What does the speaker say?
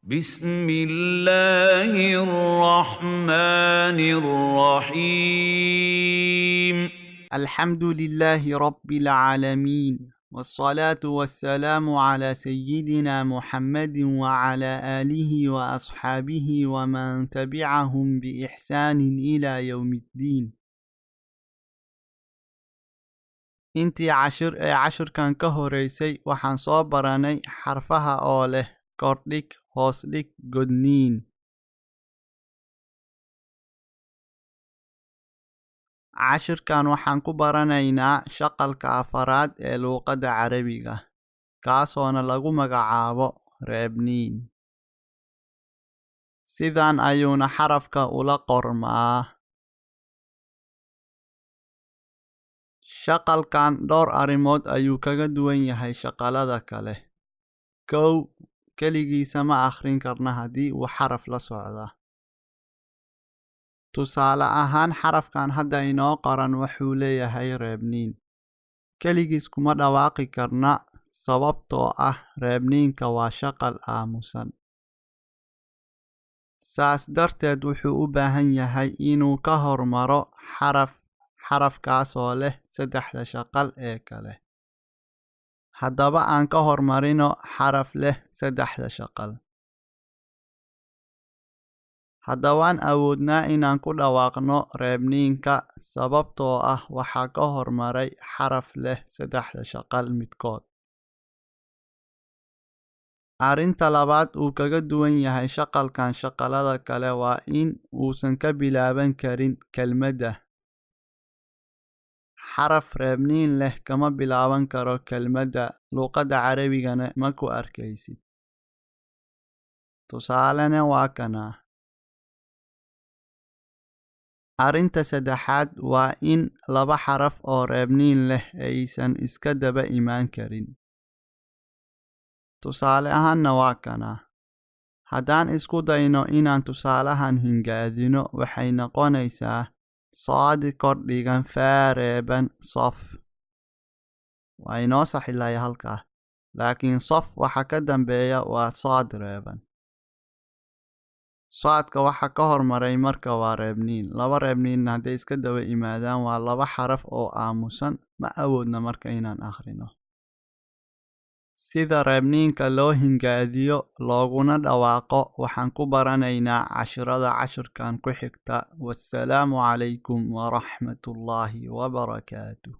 بسم الله الرحمن الرحيم. الحمد لله رب العالمين، والصلاة والسلام على سيدنا محمد وعلى آله وأصحابه ومن تبعهم بإحسان إلى يوم الدين. intii cashir kan ka horeysay waxaan soo baranay xarfaha oo leh kordhig, hoosdhig, godniin. cashirkan waxaan ku baranaynaa shaqalka afaraad ee luuqadda carabiga, kaasoona lagu magacaabo reebniin. sidan ayuuna xarafka ula qormaa. shaqalkan dhowr arrimood ayuu kaga duwan yahay shaqalada kale. kow, keligiisa ma akhrin karna haddii uu xaraf la socda. tusaale ahaan xarafkan hadda inoo qoran wuxuu leeyahay reebniin. keligiis kuma dhawaaqi karna sababtoo ah reebniinka waa shaqal aamusan. saas darteed wuxuu u baahan yahay inuu ka hormaro xarafkaasoo leh saddexda shaqal ee kale. haddaba aan ka hormarino xaraf leh saddexda shaqal. haddawaan awoodnaa inaan ku dhawaaqno reebniinka sababtoo ah waxaa ka hormaray xaraf leh saddexda shaqal midkood. arrinta labaad uu kaga duwan yahay shaqalkan shaqalada kale waa in uusan ka bilaaban karin kelmadda. xaraf reebniin leh kama bilaaban karo kelmadda, luuqadda carabigana ma ku arkaysid. tusaalena waa kana. arrinta saddexaad waa in laba xaraf oo reebniin leh aysan iska daba imaan karin. tusaale ahaanna waa kana. haddaan isku dayno inaan tusaalahan hingaadino waxay noqonaysaa soodi kordhigan faa reeban sof. waa inoo saxilaya halkaa, laakiin sof waxa ka dambeeya waa sood reeban. soodka waxa ka hormaray marka waa reebniin. laba reebniinna hadday iska daba imaadaan waa laba xaraf oo aamusan, ma awoodna marka inaan akhrino. sida reebniinka loo hingaadiyo looguna dhawaaqo waxaan ku baranaynaa cashirkan ku xigta. wassalaamu calaykum waraxmatullaahi wabarakaatuh.